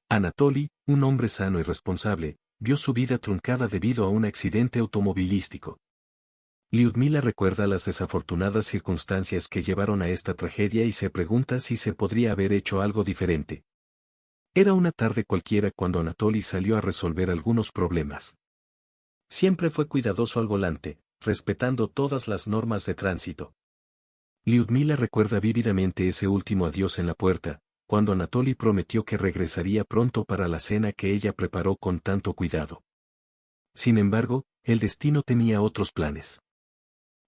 Anatoly, un hombre sano y responsable, vio su vida truncada debido a un accidente automovilístico. Lyudmila recuerda las desafortunadas circunstancias que llevaron a esta tragedia y se pregunta si se podría haber hecho algo diferente. Era una tarde cualquiera cuando Anatoly salió a resolver algunos problemas. Siempre fue cuidadoso al volante, respetando todas las normas de tránsito. Lyudmila recuerda vívidamente ese último adiós en la puerta, cuando Anatoly prometió que regresaría pronto para la cena que ella preparó con tanto cuidado. Sin embargo, el destino tenía otros planes.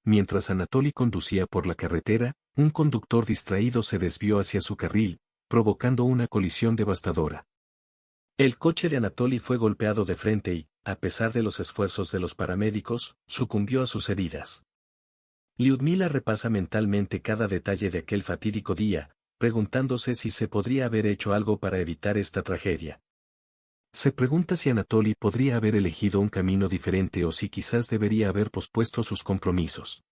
Mientras Anatoly conducía por la carretera, un conductor distraído se desvió hacia su carril, provocando una colisión devastadora. El coche de Anatoly fue golpeado de frente y, a pesar de los esfuerzos de los paramédicos, sucumbió a sus heridas. Lyudmila repasa mentalmente cada detalle de aquel fatídico día, preguntándose si se podría haber hecho algo para evitar esta tragedia. Se pregunta si Anatoly podría haber elegido un camino diferente o si quizás debería haber pospuesto sus compromisos.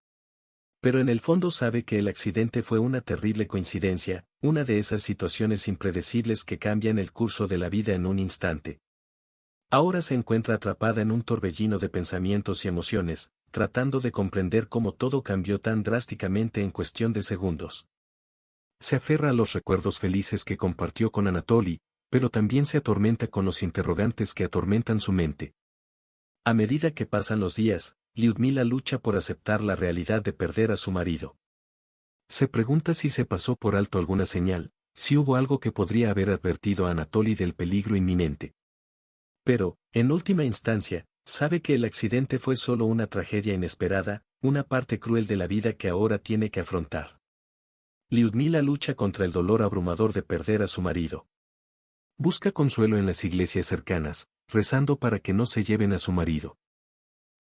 Pero en el fondo sabe que el accidente fue una terrible coincidencia, una de esas situaciones impredecibles que cambian el curso de la vida en un instante. Ahora se encuentra atrapada en un torbellino de pensamientos y emociones, tratando de comprender cómo todo cambió tan drásticamente en cuestión de segundos. Se aferra a los recuerdos felices que compartió con Anatoly, pero también se atormenta con los interrogantes que atormentan su mente. A medida que pasan los días, Lyudmila lucha por aceptar la realidad de perder a su marido. Se pregunta si se pasó por alto alguna señal, si hubo algo que podría haber advertido a Anatoly del peligro inminente. Pero, en última instancia, sabe que el accidente fue solo una tragedia inesperada, una parte cruel de la vida que ahora tiene que afrontar. Lyudmila lucha contra el dolor abrumador de perder a su marido. Busca consuelo en las iglesias cercanas, rezando para que no se lleven a su marido.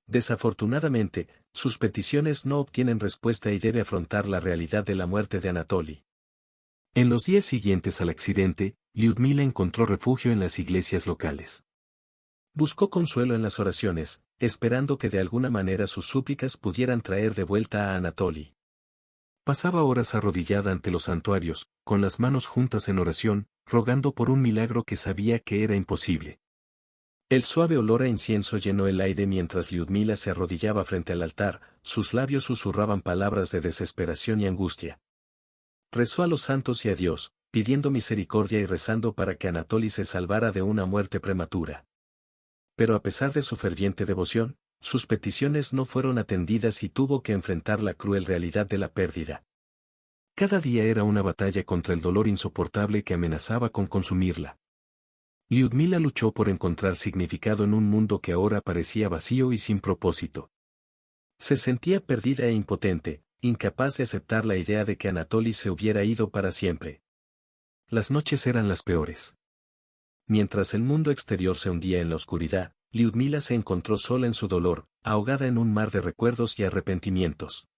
Desafortunadamente, sus peticiones no obtienen respuesta y debe afrontar la realidad de la muerte de Anatoly. En los días siguientes al accidente, Lyudmila encontró refugio en las iglesias locales. Buscó consuelo en las oraciones, esperando que de alguna manera sus súplicas pudieran traer de vuelta a Anatoly. Pasaba horas arrodillada ante los santuarios, con las manos juntas en oración, rogando por un milagro que sabía que era imposible. El suave olor a incienso llenó el aire mientras Lyudmila se arrodillaba frente al altar, sus labios susurraban palabras de desesperación y angustia. Rezó a los santos y a Dios, pidiendo misericordia y rezando para que Anatoly se salvara de una muerte prematura. Pero a pesar de su ferviente devoción, sus peticiones no fueron atendidas y tuvo que enfrentar la cruel realidad de la pérdida. Cada día era una batalla contra el dolor insoportable que amenazaba con consumirla. Lyudmila luchó por encontrar significado en un mundo que ahora parecía vacío y sin propósito. Se sentía perdida e impotente, incapaz de aceptar la idea de que Anatoly se hubiera ido para siempre. Las noches eran las peores. Mientras el mundo exterior se hundía en la oscuridad, Lyudmila se encontró sola en su dolor, ahogada en un mar de recuerdos y arrepentimientos.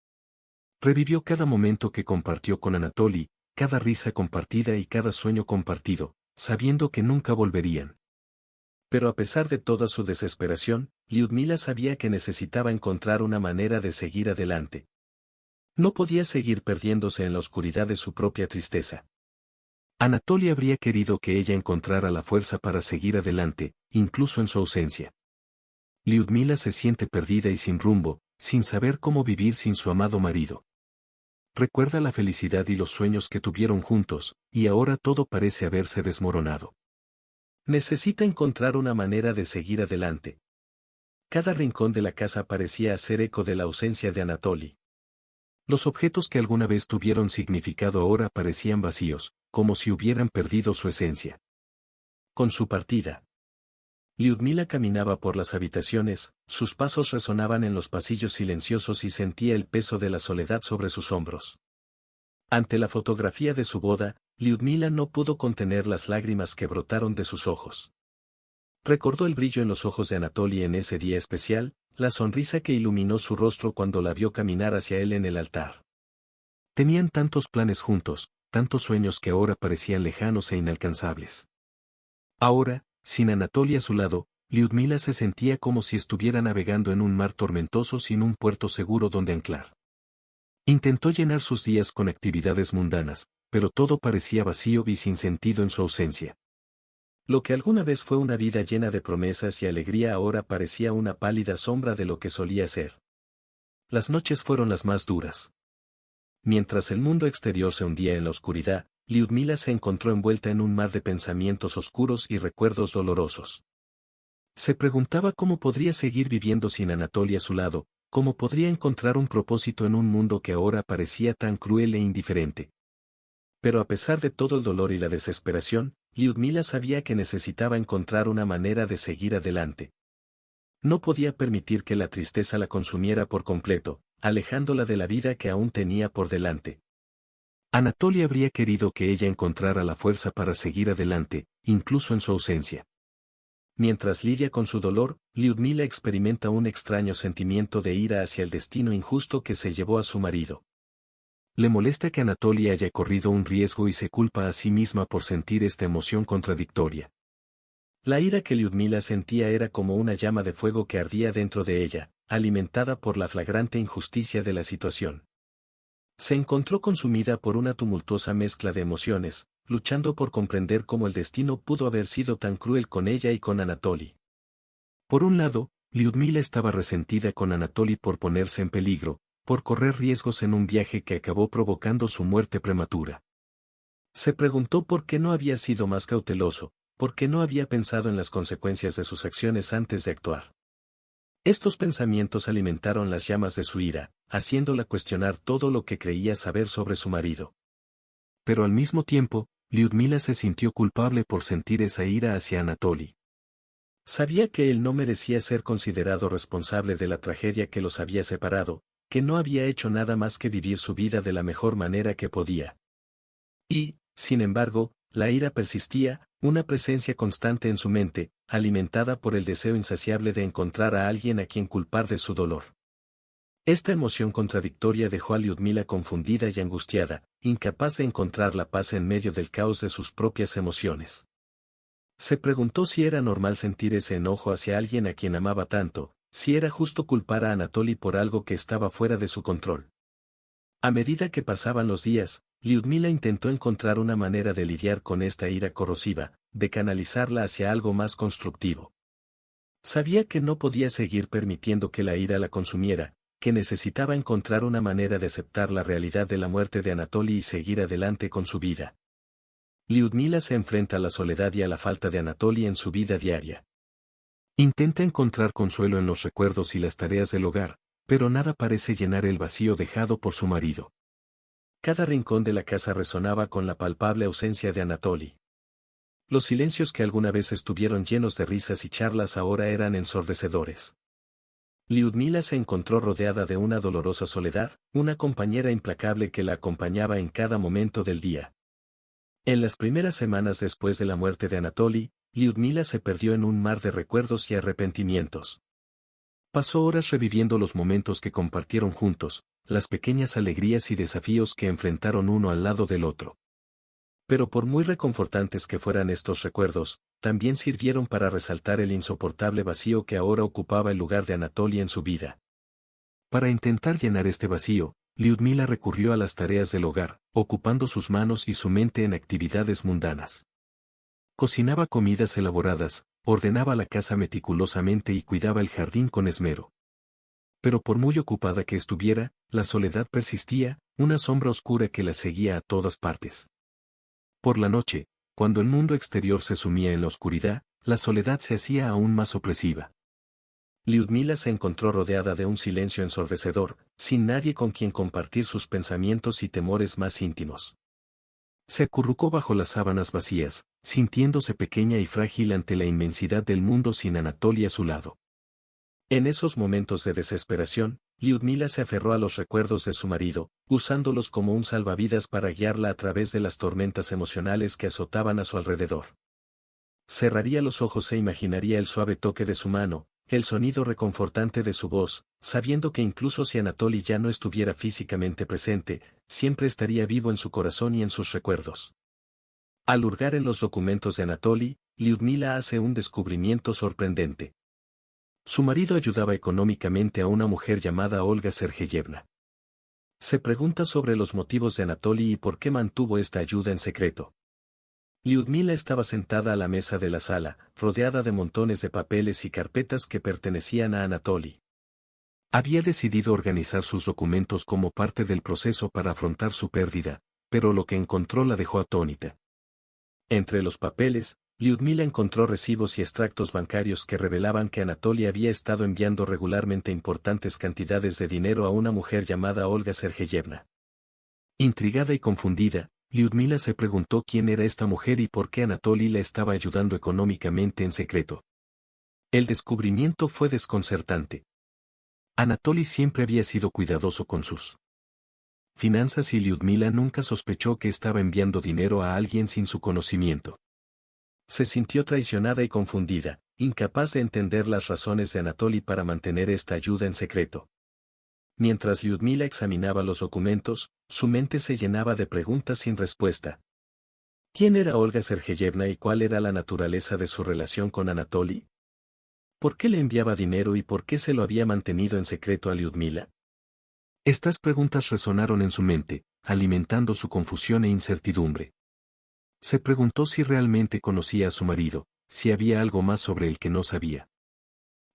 Revivió cada momento que compartió con Anatoly, cada risa compartida y cada sueño compartido, sabiendo que nunca volverían. Pero a pesar de toda su desesperación, Lyudmila sabía que necesitaba encontrar una manera de seguir adelante. No podía seguir perdiéndose en la oscuridad de su propia tristeza. Anatoly habría querido que ella encontrara la fuerza para seguir adelante, incluso en su ausencia. Lyudmila se siente perdida y sin rumbo, sin saber cómo vivir sin su amado marido. Recuerda la felicidad y los sueños que tuvieron juntos, y ahora todo parece haberse desmoronado. Necesita encontrar una manera de seguir adelante. Cada rincón de la casa parecía hacer eco de la ausencia de Anatoly. Los objetos que alguna vez tuvieron significado ahora parecían vacíos, como si hubieran perdido su esencia. Con su partida, Lyudmila caminaba por las habitaciones, sus pasos resonaban en los pasillos silenciosos y sentía el peso de la soledad sobre sus hombros. Ante la fotografía de su boda, Lyudmila no pudo contener las lágrimas que brotaron de sus ojos. Recordó el brillo en los ojos de Anatoly en ese día especial, la sonrisa que iluminó su rostro cuando la vio caminar hacia él en el altar. Tenían tantos planes juntos, tantos sueños que ahora parecían lejanos e inalcanzables. Ahora, sin Anatoly a su lado, Lyudmila se sentía como si estuviera navegando en un mar tormentoso sin un puerto seguro donde anclar. Intentó llenar sus días con actividades mundanas, pero todo parecía vacío y sin sentido en su ausencia. Lo que alguna vez fue una vida llena de promesas y alegría ahora parecía una pálida sombra de lo que solía ser. Las noches fueron las más duras. Mientras el mundo exterior se hundía en la oscuridad, Lyudmila se encontró envuelta en un mar de pensamientos oscuros y recuerdos dolorosos. Se preguntaba cómo podría seguir viviendo sin Anatoly a su lado, cómo podría encontrar un propósito en un mundo que ahora parecía tan cruel e indiferente. Pero a pesar de todo el dolor y la desesperación, Lyudmila sabía que necesitaba encontrar una manera de seguir adelante. No podía permitir que la tristeza la consumiera por completo, alejándola de la vida que aún tenía por delante. Anatoly habría querido que ella encontrara la fuerza para seguir adelante, incluso en su ausencia. Mientras lidia con su dolor, Lyudmila experimenta un extraño sentimiento de ira hacia el destino injusto que se llevó a su marido. Le molesta que Anatoly haya corrido un riesgo y se culpa a sí misma por sentir esta emoción contradictoria. La ira que Lyudmila sentía era como una llama de fuego que ardía dentro de ella, alimentada por la flagrante injusticia de la situación. Se encontró consumida por una tumultuosa mezcla de emociones, luchando por comprender cómo el destino pudo haber sido tan cruel con ella y con Anatoly. Por un lado, Lyudmila estaba resentida con Anatoly por ponerse en peligro, por correr riesgos en un viaje que acabó provocando su muerte prematura. Se preguntó por qué no había sido más cauteloso, por qué no había pensado en las consecuencias de sus acciones antes de actuar. Estos pensamientos alimentaron las llamas de su ira, haciéndola cuestionar todo lo que creía saber sobre su marido. Pero al mismo tiempo, Lyudmila se sintió culpable por sentir esa ira hacia Anatoly. Sabía que él no merecía ser considerado responsable de la tragedia que los había separado, que no había hecho nada más que vivir su vida de la mejor manera que podía. Y, sin embargo, la ira persistía, una presencia constante en su mente, alimentada por el deseo insaciable de encontrar a alguien a quien culpar de su dolor. Esta emoción contradictoria dejó a Lyudmila confundida y angustiada, incapaz de encontrar la paz en medio del caos de sus propias emociones. Se preguntó si era normal sentir ese enojo hacia alguien a quien amaba tanto, si era justo culpar a Anatoly por algo que estaba fuera de su control. A medida que pasaban los días, Lyudmila intentó encontrar una manera de lidiar con esta ira corrosiva, de canalizarla hacia algo más constructivo. Sabía que no podía seguir permitiendo que la ira la consumiera, que necesitaba encontrar una manera de aceptar la realidad de la muerte de Anatoly y seguir adelante con su vida. Lyudmila se enfrenta a la soledad y a la falta de Anatoly en su vida diaria. Intenta encontrar consuelo en los recuerdos y las tareas del hogar, pero nada parece llenar el vacío dejado por su marido. Cada rincón de la casa resonaba con la palpable ausencia de Anatoly. Los silencios que alguna vez estuvieron llenos de risas y charlas ahora eran ensordecedores. Lyudmila se encontró rodeada de una dolorosa soledad, una compañera implacable que la acompañaba en cada momento del día. En las primeras semanas después de la muerte de Anatoly, Lyudmila se perdió en un mar de recuerdos y arrepentimientos. Pasó horas reviviendo los momentos que compartieron juntos, las pequeñas alegrías y desafíos que enfrentaron uno al lado del otro. Pero por muy reconfortantes que fueran estos recuerdos, también sirvieron para resaltar el insoportable vacío que ahora ocupaba el lugar de Anatoly en su vida. Para intentar llenar este vacío, Lyudmila recurrió a las tareas del hogar, ocupando sus manos y su mente en actividades mundanas. Cocinaba comidas elaboradas, ordenaba la casa meticulosamente y cuidaba el jardín con esmero. Pero por muy ocupada que estuviera, la soledad persistía, una sombra oscura que la seguía a todas partes. Por la noche, cuando el mundo exterior se sumía en la oscuridad, la soledad se hacía aún más opresiva. Lyudmila se encontró rodeada de un silencio ensordecedor, sin nadie con quien compartir sus pensamientos y temores más íntimos. Se acurrucó bajo las sábanas vacías, sintiéndose pequeña y frágil ante la inmensidad del mundo sin Anatoly a su lado. En esos momentos de desesperación, Lyudmila se aferró a los recuerdos de su marido, usándolos como un salvavidas para guiarla a través de las tormentas emocionales que azotaban a su alrededor. Cerraría los ojos e imaginaría el suave toque de su mano, el sonido reconfortante de su voz, sabiendo que incluso si Anatoly ya no estuviera físicamente presente, siempre estaría vivo en su corazón y en sus recuerdos. Al hurgar en los documentos de Anatoly, Lyudmila hace un descubrimiento sorprendente. Su marido ayudaba económicamente a una mujer llamada Olga Sergeyevna. Se pregunta sobre los motivos de Anatoly y por qué mantuvo esta ayuda en secreto. Lyudmila estaba sentada a la mesa de la sala, rodeada de montones de papeles y carpetas que pertenecían a Anatoly. Había decidido organizar sus documentos como parte del proceso para afrontar su pérdida, pero lo que encontró la dejó atónita. Entre los papeles, Lyudmila encontró recibos y extractos bancarios que revelaban que Anatoly había estado enviando regularmente importantes cantidades de dinero a una mujer llamada Olga Sergeyevna. Intrigada y confundida, Lyudmila se preguntó quién era esta mujer y por qué Anatoly la estaba ayudando económicamente en secreto. El descubrimiento fue desconcertante. Anatoly siempre había sido cuidadoso con sus finanzas y Lyudmila nunca sospechó que estaba enviando dinero a alguien sin su conocimiento. Se sintió traicionada y confundida, incapaz de entender las razones de Anatoly para mantener esta ayuda en secreto. Mientras Lyudmila examinaba los documentos, su mente se llenaba de preguntas sin respuesta. ¿Quién era Olga Sergeyevna y cuál era la naturaleza de su relación con Anatoly? ¿Por qué le enviaba dinero y por qué se lo había mantenido en secreto a Lyudmila? Estas preguntas resonaron en su mente, alimentando su confusión e incertidumbre. Se preguntó si realmente conocía a su marido, si había algo más sobre el que no sabía.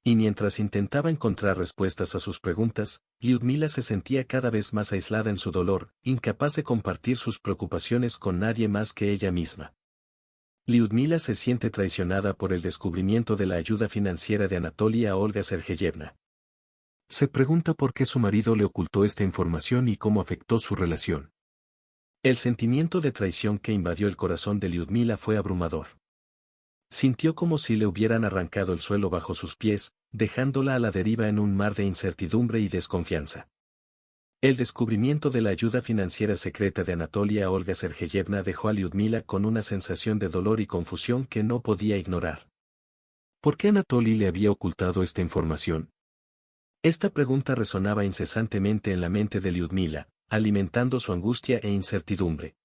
Y mientras intentaba encontrar respuestas a sus preguntas, Lyudmila se sentía cada vez más aislada en su dolor, incapaz de compartir sus preocupaciones con nadie más que ella misma. Lyudmila se siente traicionada por el descubrimiento de la ayuda financiera de Anatoly a Olga Sergeyevna. Se pregunta por qué su marido le ocultó esta información y cómo afectó su relación. El sentimiento de traición que invadió el corazón de Lyudmila fue abrumador. Sintió como si le hubieran arrancado el suelo bajo sus pies, dejándola a la deriva en un mar de incertidumbre y desconfianza. El descubrimiento de la ayuda financiera secreta de Anatoly a Olga Sergeyevna dejó a Lyudmila con una sensación de dolor y confusión que no podía ignorar. ¿Por qué Anatoly le había ocultado esta información? Esta pregunta resonaba incesantemente en la mente de Lyudmila, alimentando su angustia e incertidumbre.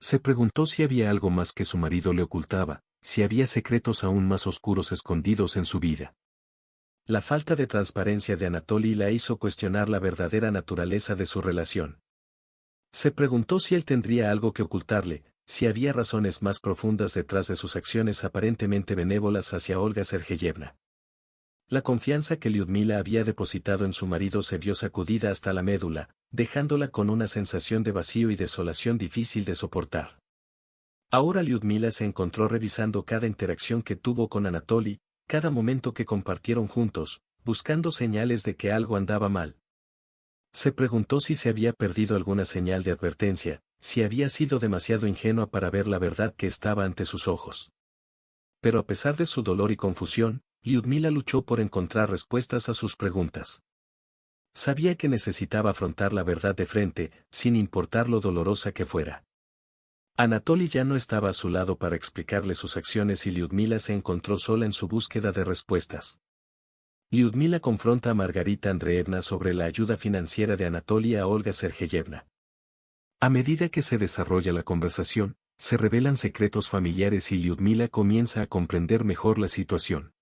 Se preguntó si había algo más que su marido le ocultaba, si había secretos aún más oscuros escondidos en su vida. La falta de transparencia de Anatoly la hizo cuestionar la verdadera naturaleza de su relación. Se preguntó si él tendría algo que ocultarle, si había razones más profundas detrás de sus acciones aparentemente benévolas hacia Olga Sergeyevna. La confianza que Lyudmila había depositado en su marido se vio sacudida hasta la médula, dejándola con una sensación de vacío y desolación difícil de soportar. Ahora Lyudmila se encontró revisando cada interacción que tuvo con Anatoly, cada momento que compartieron juntos, buscando señales de que algo andaba mal. Se preguntó si se había perdido alguna señal de advertencia, si había sido demasiado ingenua para ver la verdad que estaba ante sus ojos. Pero a pesar de su dolor y confusión, Lyudmila luchó por encontrar respuestas a sus preguntas. Sabía que necesitaba afrontar la verdad de frente, sin importar lo dolorosa que fuera. Anatoly ya no estaba a su lado para explicarle sus acciones y Lyudmila se encontró sola en su búsqueda de respuestas. Lyudmila confronta a Margarita Andreevna sobre la ayuda financiera de Anatoly a Olga Sergeyevna. A medida que se desarrolla la conversación, se revelan secretos familiares y Lyudmila comienza a comprender mejor la situación.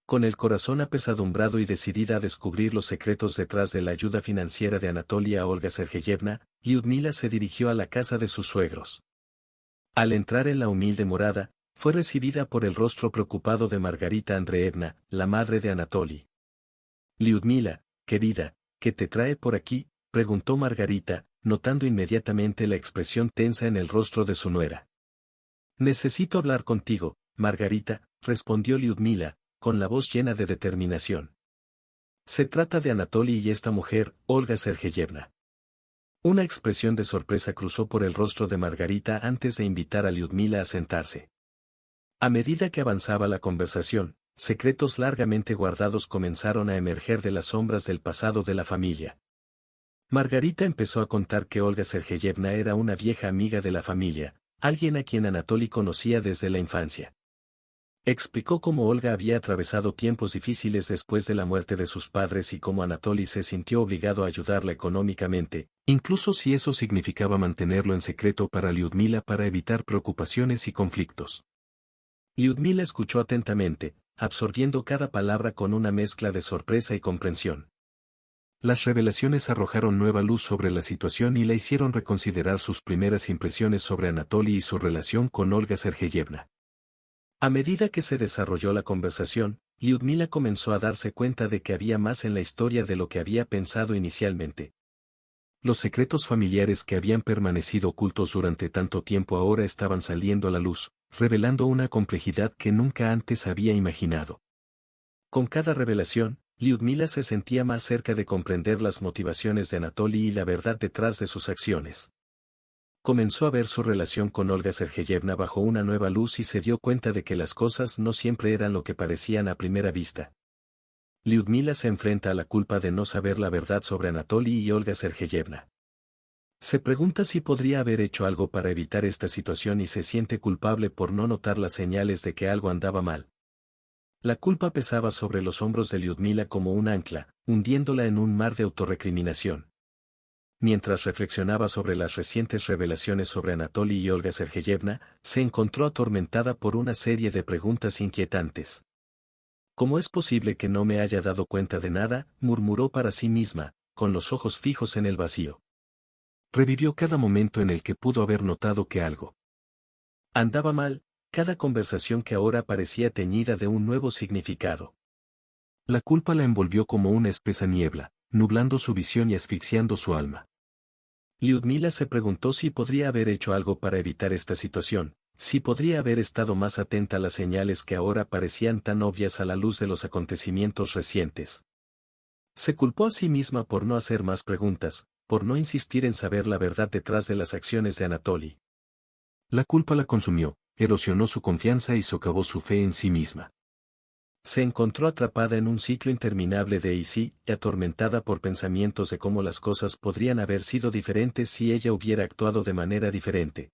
Con el corazón apesadumbrado y decidida a descubrir los secretos detrás de la ayuda financiera de Anatoly a Olga Sergeyevna, Lyudmila se dirigió a la casa de sus suegros. Al entrar en la humilde morada, fue recibida por el rostro preocupado de Margarita Andreevna, la madre de Anatoly. Lyudmila, querida, ¿qué te trae por aquí?, preguntó Margarita, notando inmediatamente la expresión tensa en el rostro de su nuera. Necesito hablar contigo, Margarita, respondió Lyudmila, con la voz llena de determinación. Se trata de Anatoly y esta mujer, Olga Sergeyevna. Una expresión de sorpresa cruzó por el rostro de Margarita antes de invitar a Lyudmila a sentarse. A medida que avanzaba la conversación, secretos largamente guardados comenzaron a emerger de las sombras del pasado de la familia. Margarita empezó a contar que Olga Sergeyevna era una vieja amiga de la familia, alguien a quien Anatoly conocía desde la infancia. Explicó cómo Olga había atravesado tiempos difíciles después de la muerte de sus padres y cómo Anatoly se sintió obligado a ayudarla económicamente, incluso si eso significaba mantenerlo en secreto para Lyudmila para evitar preocupaciones y conflictos. Lyudmila escuchó atentamente, absorbiendo cada palabra con una mezcla de sorpresa y comprensión. Las revelaciones arrojaron nueva luz sobre la situación y la hicieron reconsiderar sus primeras impresiones sobre Anatoly y su relación con Olga Sergeyevna. A medida que se desarrolló la conversación, Lyudmila comenzó a darse cuenta de que había más en la historia de lo que había pensado inicialmente. Los secretos familiares que habían permanecido ocultos durante tanto tiempo ahora estaban saliendo a la luz, revelando una complejidad que nunca antes había imaginado. Con cada revelación, Lyudmila se sentía más cerca de comprender las motivaciones de Anatoly y la verdad detrás de sus acciones. Comenzó a ver su relación con Olga Sergeyevna bajo una nueva luz y se dio cuenta de que las cosas no siempre eran lo que parecían a primera vista. Lyudmila se enfrenta a la culpa de no saber la verdad sobre Anatoly y Olga Sergeyevna. Se pregunta si podría haber hecho algo para evitar esta situación y se siente culpable por no notar las señales de que algo andaba mal. La culpa pesaba sobre los hombros de Lyudmila como un ancla, hundiéndola en un mar de autorrecriminación. Mientras reflexionaba sobre las recientes revelaciones sobre Anatoly y Olga Sergeyevna, se encontró atormentada por una serie de preguntas inquietantes. ¿Cómo es posible que no me haya dado cuenta de nada?, murmuró para sí misma, con los ojos fijos en el vacío. Revivió cada momento en el que pudo haber notado que algo andaba mal, cada conversación que ahora parecía teñida de un nuevo significado. La culpa la envolvió como una espesa niebla, nublando su visión y asfixiando su alma. Lyudmila se preguntó si podría haber hecho algo para evitar esta situación, si podría haber estado más atenta a las señales que ahora parecían tan obvias a la luz de los acontecimientos recientes. Se culpó a sí misma por no hacer más preguntas, por no insistir en saber la verdad detrás de las acciones de Anatoly. La culpa la consumió, erosionó su confianza y socavó su fe en sí misma. Se encontró atrapada en un ciclo interminable de y atormentada por pensamientos de cómo las cosas podrían haber sido diferentes si ella hubiera actuado de manera diferente.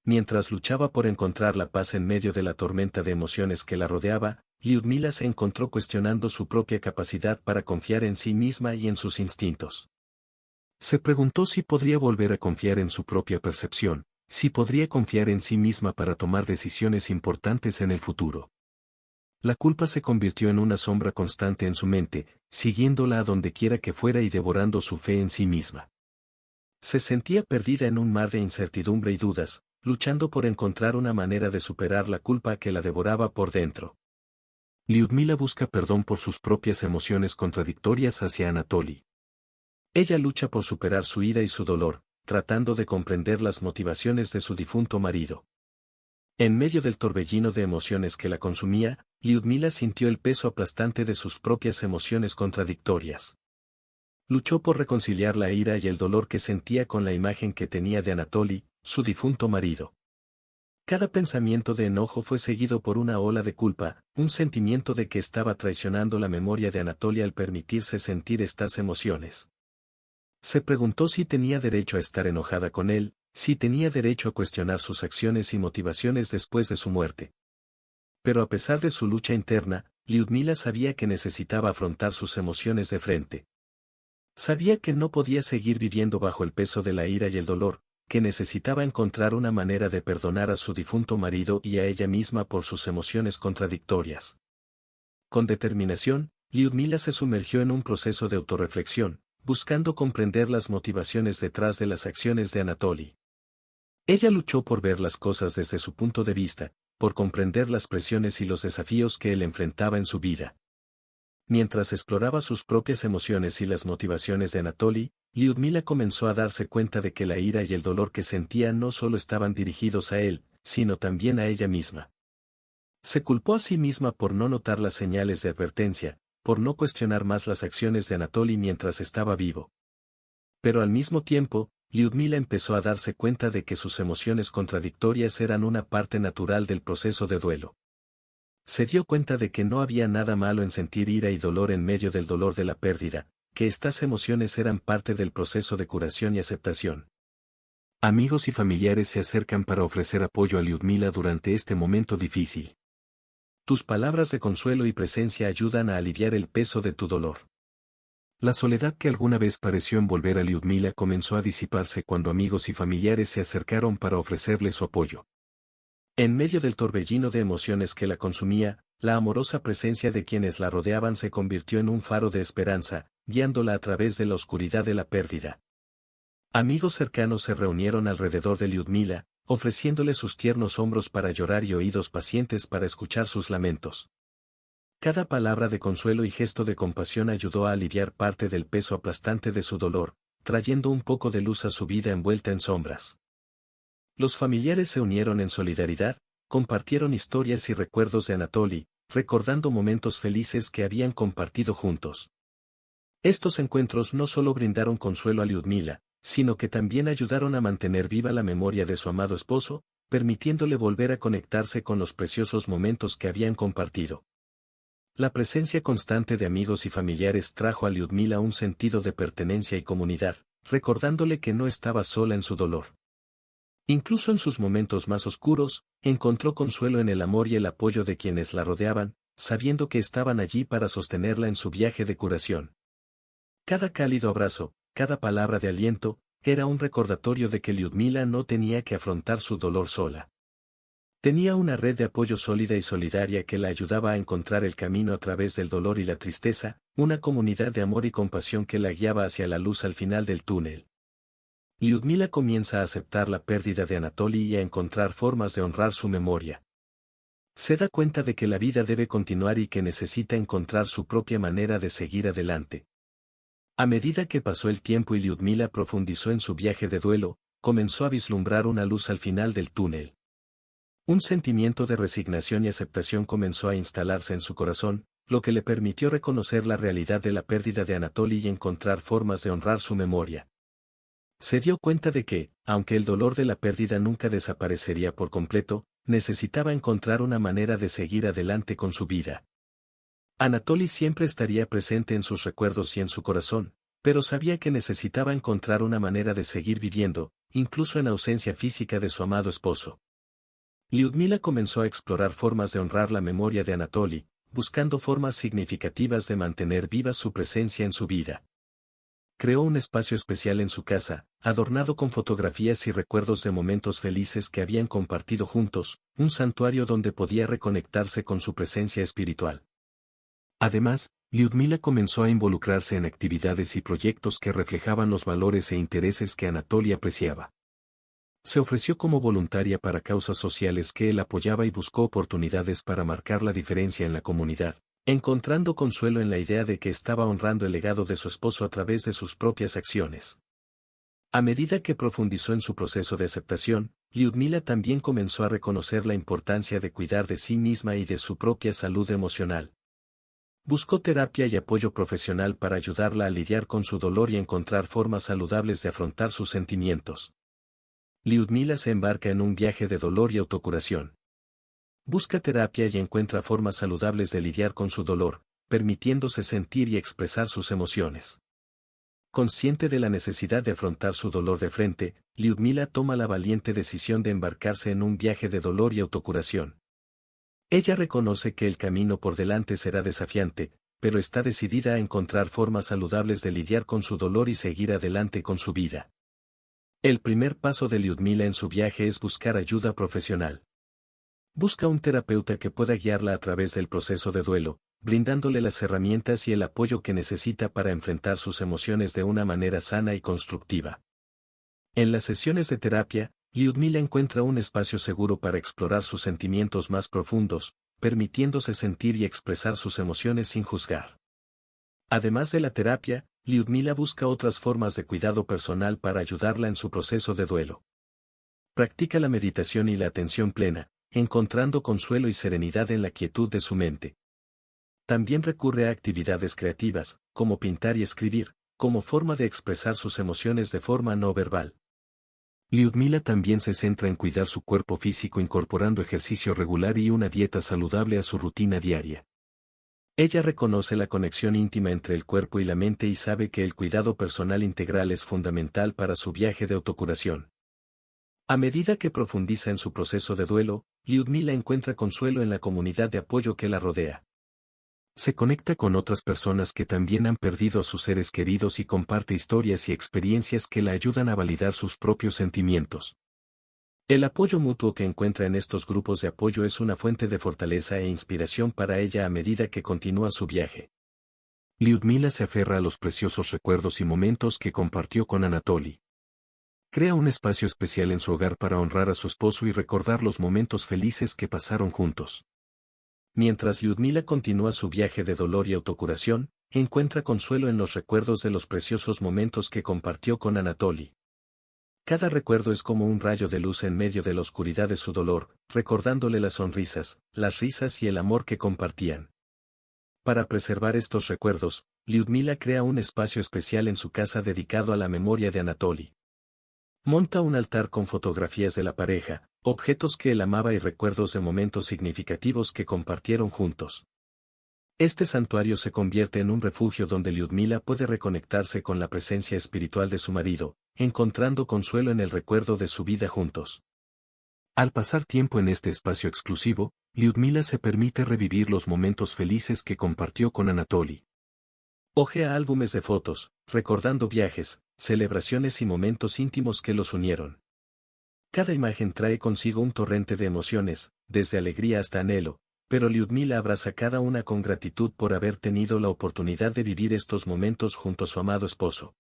Mientras luchaba por encontrar la paz en medio de la tormenta de emociones que la rodeaba, Lyudmila se encontró cuestionando su propia capacidad para confiar en sí misma y en sus instintos. Se preguntó si podría volver a confiar en su propia percepción, si podría confiar en sí misma para tomar decisiones importantes en el futuro. La culpa se convirtió en una sombra constante en su mente, siguiéndola a donde quiera que fuera y devorando su fe en sí misma. Se sentía perdida en un mar de incertidumbre y dudas, luchando por encontrar una manera de superar la culpa que la devoraba por dentro. Lyudmila busca perdón por sus propias emociones contradictorias hacia Anatoly. Ella lucha por superar su ira y su dolor, tratando de comprender las motivaciones de su difunto marido. En medio del torbellino de emociones que la consumía, Lyudmila sintió el peso aplastante de sus propias emociones contradictorias. Luchó por reconciliar la ira y el dolor que sentía con la imagen que tenía de Anatoly, su difunto marido. Cada pensamiento de enojo fue seguido por una ola de culpa, un sentimiento de que estaba traicionando la memoria de Anatoly al permitirse sentir estas emociones. Se preguntó si tenía derecho a estar enojada con él, si tenía derecho a cuestionar sus acciones y motivaciones después de su muerte. Pero a pesar de su lucha interna, Lyudmila sabía que necesitaba afrontar sus emociones de frente. Sabía que no podía seguir viviendo bajo el peso de la ira y el dolor, que necesitaba encontrar una manera de perdonar a su difunto marido y a ella misma por sus emociones contradictorias. Con determinación, Lyudmila se sumergió en un proceso de autorreflexión, buscando comprender las motivaciones detrás de las acciones de Anatoly. Ella luchó por ver las cosas desde su punto de vista, por comprender las presiones y los desafíos que él enfrentaba en su vida. Mientras exploraba sus propias emociones y las motivaciones de Anatoly, Lyudmila comenzó a darse cuenta de que la ira y el dolor que sentía no solo estaban dirigidos a él, sino también a ella misma. Se culpó a sí misma por no notar las señales de advertencia, por no cuestionar más las acciones de Anatoly mientras estaba vivo. Pero al mismo tiempo, Lyudmila empezó a darse cuenta de que sus emociones contradictorias eran una parte natural del proceso de duelo. Se dio cuenta de que no había nada malo en sentir ira y dolor en medio del dolor de la pérdida, que estas emociones eran parte del proceso de curación y aceptación. Amigos y familiares se acercan para ofrecer apoyo a Lyudmila durante este momento difícil. Tus palabras de consuelo y presencia ayudan a aliviar el peso de tu dolor. La soledad que alguna vez pareció envolver a Lyudmila comenzó a disiparse cuando amigos y familiares se acercaron para ofrecerle su apoyo. En medio del torbellino de emociones que la consumía, la amorosa presencia de quienes la rodeaban se convirtió en un faro de esperanza, guiándola a través de la oscuridad de la pérdida. Amigos cercanos se reunieron alrededor de Lyudmila, ofreciéndole sus tiernos hombros para llorar y oídos pacientes para escuchar sus lamentos. Cada palabra de consuelo y gesto de compasión ayudó a aliviar parte del peso aplastante de su dolor, trayendo un poco de luz a su vida envuelta en sombras. Los familiares se unieron en solidaridad, compartieron historias y recuerdos de Anatoly, recordando momentos felices que habían compartido juntos. Estos encuentros no solo brindaron consuelo a Lyudmila, sino que también ayudaron a mantener viva la memoria de su amado esposo, permitiéndole volver a conectarse con los preciosos momentos que habían compartido. La presencia constante de amigos y familiares trajo a Lyudmila un sentido de pertenencia y comunidad, recordándole que no estaba sola en su dolor. Incluso en sus momentos más oscuros, encontró consuelo en el amor y el apoyo de quienes la rodeaban, sabiendo que estaban allí para sostenerla en su viaje de curación. Cada cálido abrazo, cada palabra de aliento, era un recordatorio de que Lyudmila no tenía que afrontar su dolor sola. Tenía una red de apoyo sólida y solidaria que la ayudaba a encontrar el camino a través del dolor y la tristeza, una comunidad de amor y compasión que la guiaba hacia la luz al final del túnel. Lyudmila comienza a aceptar la pérdida de Anatoly y a encontrar formas de honrar su memoria. Se da cuenta de que la vida debe continuar y que necesita encontrar su propia manera de seguir adelante. A medida que pasó el tiempo y Lyudmila profundizó en su viaje de duelo, comenzó a vislumbrar una luz al final del túnel. Un sentimiento de resignación y aceptación comenzó a instalarse en su corazón, lo que le permitió reconocer la realidad de la pérdida de Anatoly y encontrar formas de honrar su memoria. Se dio cuenta de que, aunque el dolor de la pérdida nunca desaparecería por completo, necesitaba encontrar una manera de seguir adelante con su vida. Anatoly siempre estaría presente en sus recuerdos y en su corazón, pero sabía que necesitaba encontrar una manera de seguir viviendo, incluso en ausencia física de su amado esposo. Lyudmila comenzó a explorar formas de honrar la memoria de Anatoly, buscando formas significativas de mantener viva su presencia en su vida. Creó un espacio especial en su casa, adornado con fotografías y recuerdos de momentos felices que habían compartido juntos, un santuario donde podía reconectarse con su presencia espiritual. Además, Lyudmila comenzó a involucrarse en actividades y proyectos que reflejaban los valores e intereses que Anatoly apreciaba. Se ofreció como voluntaria para causas sociales que él apoyaba y buscó oportunidades para marcar la diferencia en la comunidad, encontrando consuelo en la idea de que estaba honrando el legado de su esposo a través de sus propias acciones. A medida que profundizó en su proceso de aceptación, Lyudmila también comenzó a reconocer la importancia de cuidar de sí misma y de su propia salud emocional. Buscó terapia y apoyo profesional para ayudarla a lidiar con su dolor y encontrar formas saludables de afrontar sus sentimientos. Lyudmila se embarca en un viaje de dolor y autocuración. Busca terapia y encuentra formas saludables de lidiar con su dolor, permitiéndose sentir y expresar sus emociones. Consciente de la necesidad de afrontar su dolor de frente, Lyudmila toma la valiente decisión de embarcarse en un viaje de dolor y autocuración. Ella reconoce que el camino por delante será desafiante, pero está decidida a encontrar formas saludables de lidiar con su dolor y seguir adelante con su vida. El primer paso de Lyudmila en su viaje es buscar ayuda profesional. Busca un terapeuta que pueda guiarla a través del proceso de duelo, brindándole las herramientas y el apoyo que necesita para enfrentar sus emociones de una manera sana y constructiva. En las sesiones de terapia, Lyudmila encuentra un espacio seguro para explorar sus sentimientos más profundos, permitiéndose sentir y expresar sus emociones sin juzgar. Además de la terapia, Lyudmila busca otras formas de cuidado personal para ayudarla en su proceso de duelo. Practica la meditación y la atención plena, encontrando consuelo y serenidad en la quietud de su mente. También recurre a actividades creativas, como pintar y escribir, como forma de expresar sus emociones de forma no verbal. Lyudmila también se centra en cuidar su cuerpo físico incorporando ejercicio regular y una dieta saludable a su rutina diaria. Ella reconoce la conexión íntima entre el cuerpo y la mente y sabe que el cuidado personal integral es fundamental para su viaje de autocuración. A medida que profundiza en su proceso de duelo, Lyudmila encuentra consuelo en la comunidad de apoyo que la rodea. Se conecta con otras personas que también han perdido a sus seres queridos y comparte historias y experiencias que la ayudan a validar sus propios sentimientos. El apoyo mutuo que encuentra en estos grupos de apoyo es una fuente de fortaleza e inspiración para ella a medida que continúa su viaje. Lyudmila se aferra a los preciosos recuerdos y momentos que compartió con Anatoly. Crea un espacio especial en su hogar para honrar a su esposo y recordar los momentos felices que pasaron juntos. Mientras Lyudmila continúa su viaje de dolor y autocuración, encuentra consuelo en los recuerdos de los preciosos momentos que compartió con Anatoly. Cada recuerdo es como un rayo de luz en medio de la oscuridad de su dolor, recordándole las sonrisas, las risas y el amor que compartían. Para preservar estos recuerdos, Lyudmila crea un espacio especial en su casa dedicado a la memoria de Anatoly. Monta un altar con fotografías de la pareja, objetos que él amaba y recuerdos de momentos significativos que compartieron juntos. Este santuario se convierte en un refugio donde Lyudmila puede reconectarse con la presencia espiritual de su marido, encontrando consuelo en el recuerdo de su vida juntos. Al pasar tiempo en este espacio exclusivo, Lyudmila se permite revivir los momentos felices que compartió con Anatoly. Hojea álbumes de fotos, recordando viajes, celebraciones y momentos íntimos que los unieron. Cada imagen trae consigo un torrente de emociones, desde alegría hasta anhelo, pero Lyudmila abraza cada una con gratitud por haber tenido la oportunidad de vivir estos momentos junto a su amado esposo.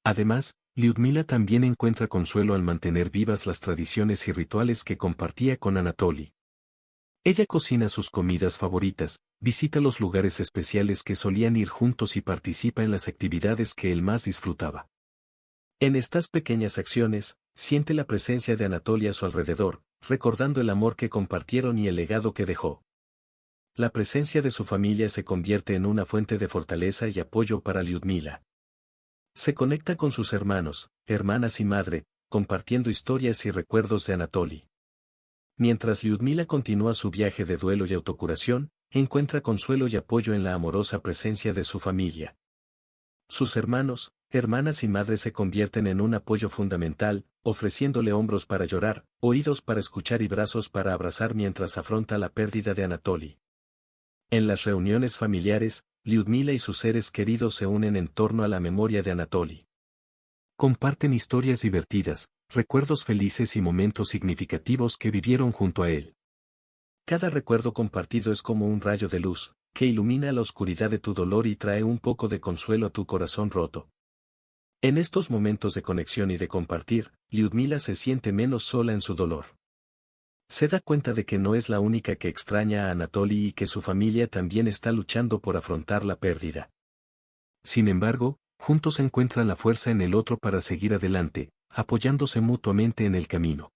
Además, Lyudmila también encuentra consuelo al mantener vivas las tradiciones y rituales que compartía con Anatoly. Ella cocina sus comidas favoritas, visita los lugares especiales que solían ir juntos y participa en las actividades que él más disfrutaba. En estas pequeñas acciones, siente la presencia de Anatoly a su alrededor, recordando el amor que compartieron y el legado que dejó. La presencia de su familia se convierte en una fuente de fortaleza y apoyo para Lyudmila. Se conecta con sus hermanos, hermanas y madre, compartiendo historias y recuerdos de Anatoly. Mientras Lyudmila continúa su viaje de duelo y autocuración, encuentra consuelo y apoyo en la amorosa presencia de su familia. Sus hermanos, hermanas y madres se convierten en un apoyo fundamental, ofreciéndole hombros para llorar, oídos para escuchar y brazos para abrazar mientras afronta la pérdida de Anatoly. En las reuniones familiares, Lyudmila y sus seres queridos se unen en torno a la memoria de Anatoly. Comparten historias divertidas, recuerdos felices y momentos significativos que vivieron junto a él. Cada recuerdo compartido es como un rayo de luz, que ilumina la oscuridad de tu dolor y trae un poco de consuelo a tu corazón roto. En estos momentos de conexión y de compartir, Lyudmila se siente menos sola en su dolor. Se da cuenta de que no es la única que extraña a Anatoly y que su familia también está luchando por afrontar la pérdida. Sin embargo, juntos encuentran la fuerza en el otro para seguir adelante, apoyándose mutuamente en el camino.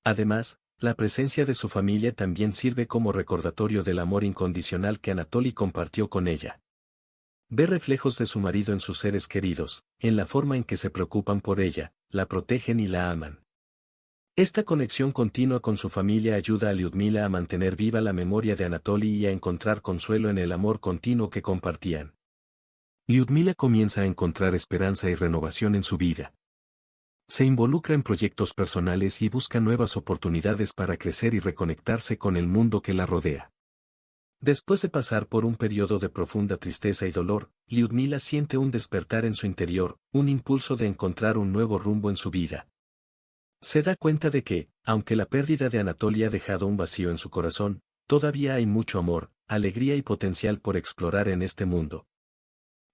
Además, la presencia de su familia también sirve como recordatorio del amor incondicional que Anatoly compartió con ella. Ve reflejos de su marido en sus seres queridos, en la forma en que se preocupan por ella, la protegen y la aman. Esta conexión continua con su familia ayuda a Lyudmila a mantener viva la memoria de Anatoly y a encontrar consuelo en el amor continuo que compartían. Lyudmila comienza a encontrar esperanza y renovación en su vida. Se involucra en proyectos personales y busca nuevas oportunidades para crecer y reconectarse con el mundo que la rodea. Después de pasar por un periodo de profunda tristeza y dolor, Lyudmila siente un despertar en su interior, un impulso de encontrar un nuevo rumbo en su vida. Se da cuenta de que, aunque la pérdida de Anatoly ha dejado un vacío en su corazón, todavía hay mucho amor, alegría y potencial por explorar en este mundo.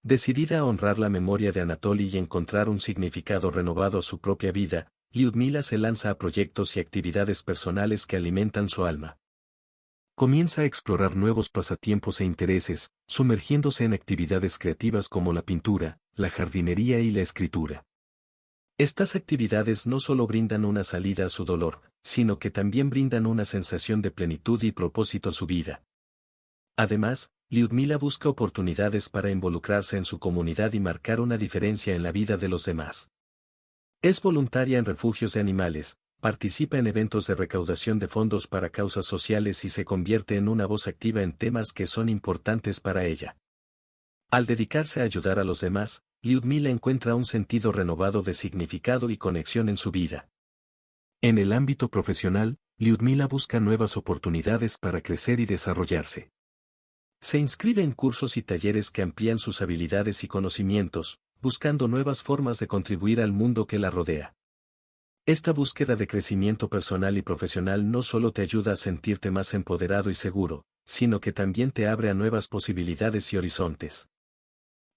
Decidida a honrar la memoria de Anatoly y encontrar un significado renovado a su propia vida, Lyudmila se lanza a proyectos y actividades personales que alimentan su alma. Comienza a explorar nuevos pasatiempos e intereses, sumergiéndose en actividades creativas como la pintura, la jardinería y la escritura. Estas actividades no solo brindan una salida a su dolor, sino que también brindan una sensación de plenitud y propósito a su vida. Además, Lyudmila busca oportunidades para involucrarse en su comunidad y marcar una diferencia en la vida de los demás. Es voluntaria en refugios de animales, participa en eventos de recaudación de fondos para causas sociales y se convierte en una voz activa en temas que son importantes para ella. Al dedicarse a ayudar a los demás, Lyudmila encuentra un sentido renovado de significado y conexión en su vida. En el ámbito profesional, Lyudmila busca nuevas oportunidades para crecer y desarrollarse. Se inscribe en cursos y talleres que amplían sus habilidades y conocimientos, buscando nuevas formas de contribuir al mundo que la rodea. Esta búsqueda de crecimiento personal y profesional no solo te ayuda a sentirte más empoderado y seguro, sino que también te abre a nuevas posibilidades y horizontes.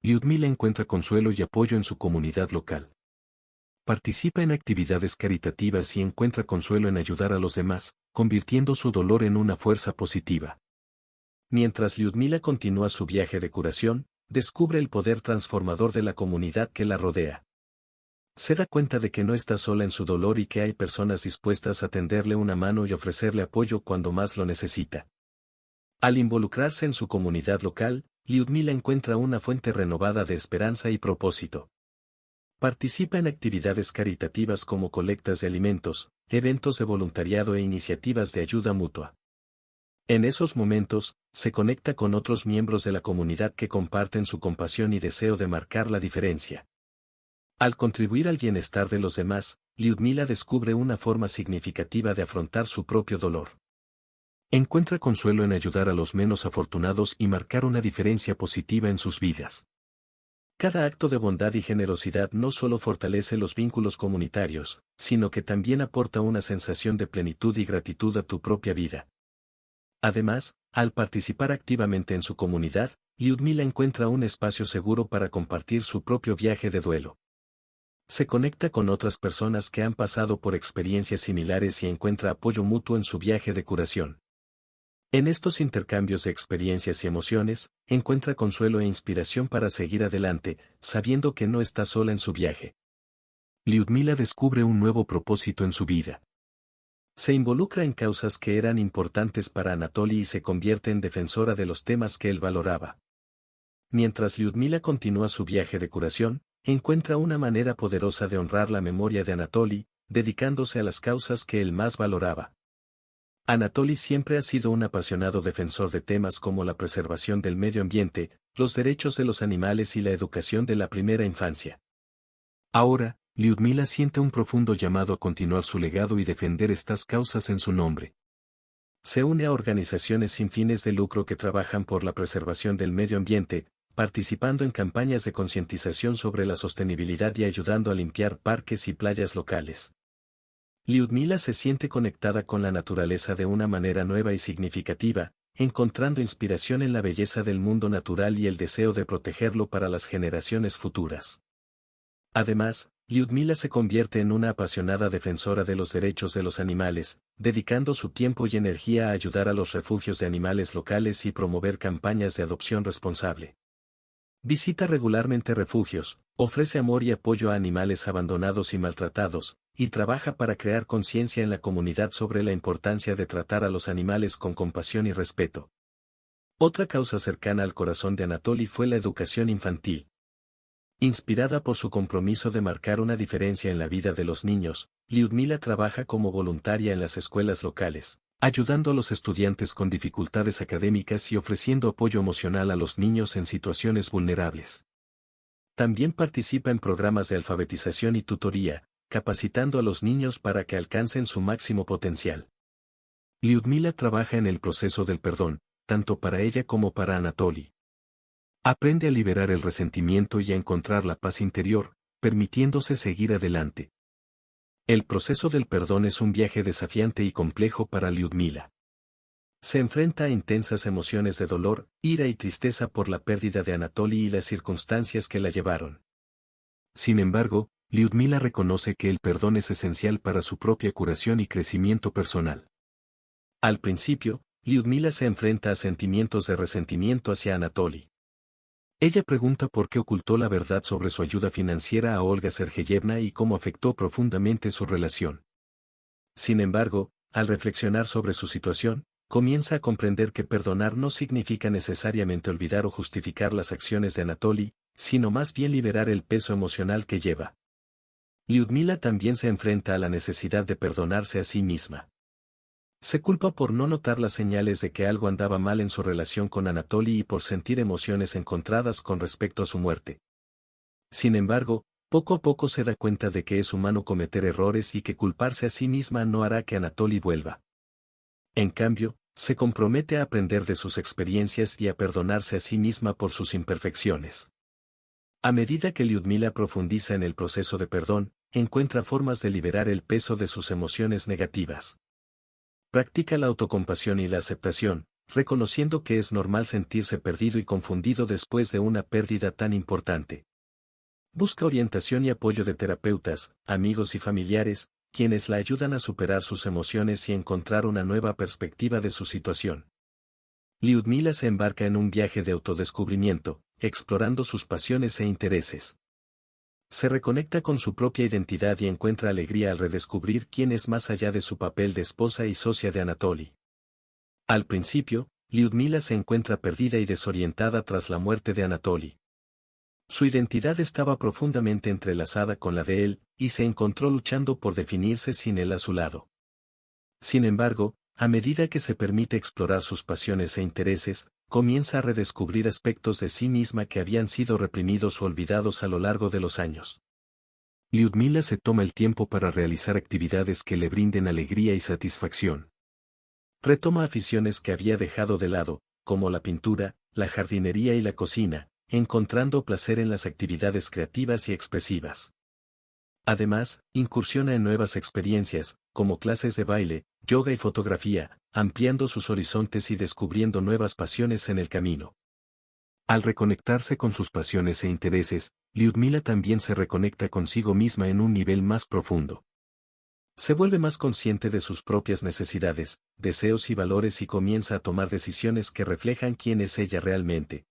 Lyudmila encuentra consuelo y apoyo en su comunidad local. Participa en actividades caritativas y encuentra consuelo en ayudar a los demás, convirtiendo su dolor en una fuerza positiva. Mientras Lyudmila continúa su viaje de curación, descubre el poder transformador de la comunidad que la rodea. Se da cuenta de que no está sola en su dolor y que hay personas dispuestas a tenderle una mano y ofrecerle apoyo cuando más lo necesita. Al involucrarse en su comunidad local, Lyudmila encuentra una fuente renovada de esperanza y propósito. Participa en actividades caritativas como colectas de alimentos, eventos de voluntariado e iniciativas de ayuda mutua. En esos momentos, se conecta con otros miembros de la comunidad que comparten su compasión y deseo de marcar la diferencia. Al contribuir al bienestar de los demás, Lyudmila descubre una forma significativa de afrontar su propio dolor. Encuentra consuelo en ayudar a los menos afortunados y marcar una diferencia positiva en sus vidas. Cada acto de bondad y generosidad no solo fortalece los vínculos comunitarios, sino que también aporta una sensación de plenitud y gratitud a tu propia vida. Además, al participar activamente en su comunidad, Lyudmila encuentra un espacio seguro para compartir su propio viaje de duelo. Se conecta con otras personas que han pasado por experiencias similares y encuentra apoyo mutuo en su viaje de curación. En estos intercambios de experiencias y emociones, encuentra consuelo e inspiración para seguir adelante, sabiendo que no está sola en su viaje. Lyudmila descubre un nuevo propósito en su vida. Se involucra en causas que eran importantes para Anatoly y se convierte en defensora de los temas que él valoraba. Mientras Lyudmila continúa su viaje de curación, encuentra una manera poderosa de honrar la memoria de Anatoly, dedicándose a las causas que él más valoraba. Anatoly siempre ha sido un apasionado defensor de temas como la preservación del medio ambiente, los derechos de los animales y la educación de la primera infancia. Ahora, Lyudmila siente un profundo llamado a continuar su legado y defender estas causas en su nombre. Se une a organizaciones sin fines de lucro que trabajan por la preservación del medio ambiente, participando en campañas de concientización sobre la sostenibilidad y ayudando a limpiar parques y playas locales. Lyudmila se siente conectada con la naturaleza de una manera nueva y significativa, encontrando inspiración en la belleza del mundo natural y el deseo de protegerlo para las generaciones futuras. Además, Lyudmila se convierte en una apasionada defensora de los derechos de los animales, dedicando su tiempo y energía a ayudar a los refugios de animales locales y promover campañas de adopción responsable. Visita regularmente refugios, ofrece amor y apoyo a animales abandonados y maltratados, y trabaja para crear conciencia en la comunidad sobre la importancia de tratar a los animales con compasión y respeto. Otra causa cercana al corazón de Anatoly fue la educación infantil. Inspirada por su compromiso de marcar una diferencia en la vida de los niños, Lyudmila trabaja como voluntaria en las escuelas locales, ayudando a los estudiantes con dificultades académicas y ofreciendo apoyo emocional a los niños en situaciones vulnerables. También participa en programas de alfabetización y tutoría, capacitando a los niños para que alcancen su máximo potencial. Lyudmila trabaja en el proceso del perdón, tanto para ella como para Anatoly. Aprende a liberar el resentimiento y a encontrar la paz interior, permitiéndose seguir adelante. El proceso del perdón es un viaje desafiante y complejo para Lyudmila. Se enfrenta a intensas emociones de dolor, ira y tristeza por la pérdida de Anatoly y las circunstancias que la llevaron. Sin embargo, Lyudmila reconoce que el perdón es esencial para su propia curación y crecimiento personal. Al principio, Lyudmila se enfrenta a sentimientos de resentimiento hacia Anatoly. Ella pregunta por qué ocultó la verdad sobre su ayuda financiera a Olga Sergeyevna y cómo afectó profundamente su relación. Sin embargo, al reflexionar sobre su situación, comienza a comprender que perdonar no significa necesariamente olvidar o justificar las acciones de Anatoly, sino más bien liberar el peso emocional que lleva. Lyudmila también se enfrenta a la necesidad de perdonarse a sí misma. Se culpa por no notar las señales de que algo andaba mal en su relación con Anatoly y por sentir emociones encontradas con respecto a su muerte. Sin embargo, poco a poco se da cuenta de que es humano cometer errores y que culparse a sí misma no hará que Anatoly vuelva. En cambio, se compromete a aprender de sus experiencias y a perdonarse a sí misma por sus imperfecciones. A medida que Lyudmila profundiza en el proceso de perdón, encuentra formas de liberar el peso de sus emociones negativas. Practica la autocompasión y la aceptación, reconociendo que es normal sentirse perdido y confundido después de una pérdida tan importante. Busca orientación y apoyo de terapeutas, amigos y familiares, quienes la ayudan a superar sus emociones y encontrar una nueva perspectiva de su situación. Lyudmila se embarca en un viaje de autodescubrimiento, explorando sus pasiones e intereses. Se reconecta con su propia identidad y encuentra alegría al redescubrir quién es más allá de su papel de esposa y socia de Anatoly. Al principio, Lyudmila se encuentra perdida y desorientada tras la muerte de Anatoly. Su identidad estaba profundamente entrelazada con la de él, y se encontró luchando por definirse sin él a su lado. Sin embargo, a medida que se permite explorar sus pasiones e intereses, comienza a redescubrir aspectos de sí misma que habían sido reprimidos o olvidados a lo largo de los años. Lyudmila se toma el tiempo para realizar actividades que le brinden alegría y satisfacción. Retoma aficiones que había dejado de lado, como la pintura, la jardinería y la cocina, encontrando placer en las actividades creativas y expresivas. Además, incursiona en nuevas experiencias, como clases de baile, yoga y fotografía, ampliando sus horizontes y descubriendo nuevas pasiones en el camino. Al reconectarse con sus pasiones e intereses, Lyudmila también se reconecta consigo misma en un nivel más profundo. Se vuelve más consciente de sus propias necesidades, deseos y valores y comienza a tomar decisiones que reflejan quién es ella realmente.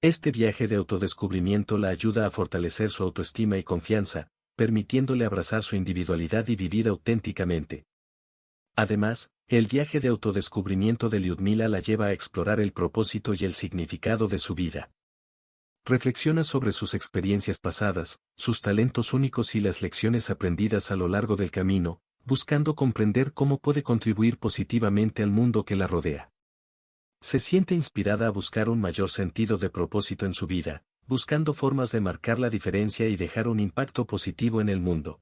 Este viaje de autodescubrimiento la ayuda a fortalecer su autoestima y confianza, permitiéndole abrazar su individualidad y vivir auténticamente. Además, el viaje de autodescubrimiento de Lyudmila la lleva a explorar el propósito y el significado de su vida. Reflexiona sobre sus experiencias pasadas, sus talentos únicos y las lecciones aprendidas a lo largo del camino, buscando comprender cómo puede contribuir positivamente al mundo que la rodea. Se siente inspirada a buscar un mayor sentido de propósito en su vida, buscando formas de marcar la diferencia y dejar un impacto positivo en el mundo.